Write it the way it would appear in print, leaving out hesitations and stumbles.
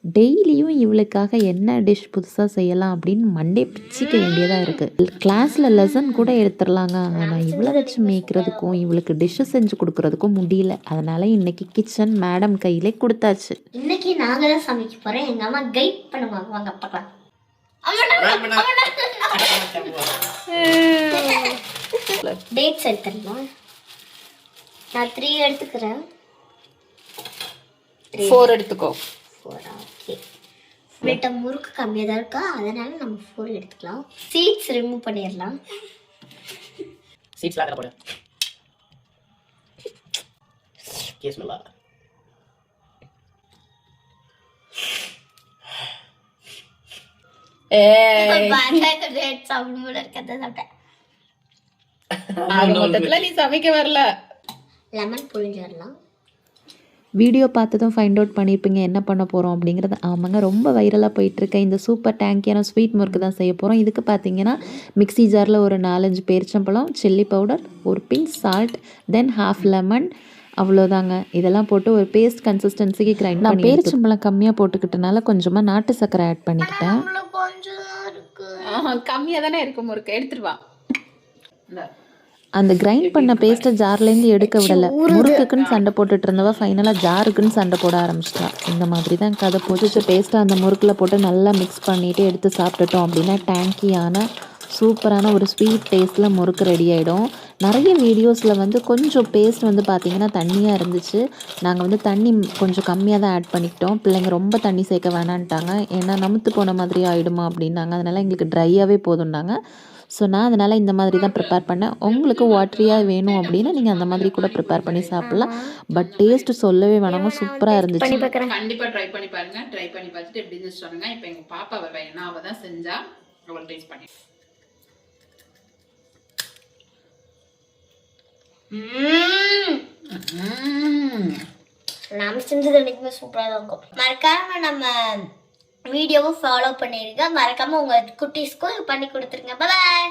டெய்லியும் இவளுக்காக என்ன டிஷ் புதுசாக செய்யலாம் அப்படின்னு மண்டே பிச்சிக்க வேண்டியதாக இருக்குது. கிளாஸில் லெசன் கூட எடுத்துடலாங்க, ஆனால் இவளை வச்சு மேய்க்கிறதுக்கும் இவளுக்கு டிஷ்ஷு செஞ்சு கொடுக்குறதுக்கும் முடியல. அதனால் இன்றைக்கி கிச்சன் மேடம் கையிலே கொடுத்தாச்சு. இன்றைக்கி நாங்கள் தான் சமைக்க போகிறேன். எங்கள் அம்மா கைட் பண்ணுவாங்க, வாங்க பார்க்கலாம். டேட்ஸ் எடுத்துடலாம். நான் 3 எடுத்துக்கிறேன். 4 எடுத்துக்கோ. 4 ஓகே. பட் முறுக்கு கம்மியாக தான் இருக்கா, அதனால நம்ம 4 எடுத்துக்கலாம். சீட்ஸ் ரிமூவ் பண்ணிடலாம். சீட்ஸ்லாம் அதில் போடு. கேஸ்மெல்லா நீ சமைக்க வரல. லெமன் புழிஞ்சிடலாம். வீடியோ பார்த்ததும் ஃபைண்ட் அவுட் பண்ணியிருப்பீங்க என்ன பண்ண போகிறோம் அப்படிங்கிறது. ஆமாங்க, ரொம்ப வைரலாக போயிட்டுருக்க இந்த சூப்பர் டேங்கியான ஸ்வீட் முறுக்கு தான் செய்ய போகிறோம். இதுக்கு பார்த்தீங்கன்னா மிக்ஸி ஜாரில் ஒரு 4-5 பேரிச்சம்பழம், சில்லி பவுடர், ஒரு பிஞ்ச் சால்ட், தென் ஹாஃப் லெமன், அவ்வளோதாங்க. இதெல்லாம் போட்டு ஒரு பேஸ்ட் கன்சிஸ்டன்சிக்கு கிரைண்ட் பண்ணி, பேரிச்சம்பழம் கம்மியாக போட்டுக்கிட்டனால கொஞ்சமாக நாட்டு சர்க்கரை ஆட் பண்ணிக்கிட்டேன். கம்மியாக தானே இருக்கும் முறுக்கு, எடுத்துருவா. அந்த கிரைண்ட் பண்ண பேஸ்ட்டை ஜார்லேருந்து எடுக்க விடலை. முறுக்குக்குன்னு சண்டை போட்டுட்டு இருந்தவா ஃபைனலாக ஜாருக்குன்னு சண்டை போட ஆரம்பிச்சிட்டா. இந்த மாதிரி தான் கதை போட்டு பேஸ்ட்டை அந்த முறுக்கில் போட்டு நல்லா மிக்ஸ் பண்ணிவிட்டு எடுத்து சாப்பிட்டுட்டோம் அப்படின்னா டேங்கியான சூப்பரான ஒரு ஸ்வீட் டேஸ்ட்டில் முறுக்கு ரெடி ஆகிடும். நிறைய வீடியோஸில் வந்து கொஞ்சம் பேஸ்ட் வந்து பார்த்திங்கன்னா தண்ணியாக இருந்துச்சு. நாங்கள் வந்து தண்ணி கொஞ்சம் கம்மியாக தான் ஆட் பண்ணிக்கிட்டோம். பிள்ளைங்க ரொம்ப தண்ணி சேர்க்க வேணான்ட்டாங்க, ஏன்னா நமுத்து போன மாதிரி ஆகிடுமா அப்படின்னாங்க. அதனால் எங்களுக்கு ட்ரையாகவே போதும்னாங்க. ஸோ நான் அதனால் இந்த மாதிரி தான் ப்ரிப்பேர் பண்ணேன். உங்களுக்கு வாட்டரியாக வேணும் அப்படின்னா நீங்கள் அந்த மாதிரி கூட ப்ரிப்பேர் பண்ணி சாப்பிட்லாம். பட் டேஸ்ட்டு சொல்லவே வேணாங்க, சூப்பராக இருந்துச்சு. கண்டிப்பாக ட்ரை பண்ணி பாருங்கள். ட்ரை பண்ணி பார்த்துட்டு எப்படி இருந்துச்சு சொல்லுங்கள். இப்போ எங்கள் பாப்பா வருவா, ஏன்னா அவள் தான் செஞ்சா, அவள் டேஸ்ட் பண்ணி. நம்ம செஞ்சது என்றைக்குமே சூப்பராக தான் இருக்கும். மறக்காம நம்ம வீடியோவும் ஃபாலோ பண்ணிடுங்க. மறக்காம உங்க குட்டீஸ்க்கும் பண்ணி கொடுத்துருங்க. பாய்.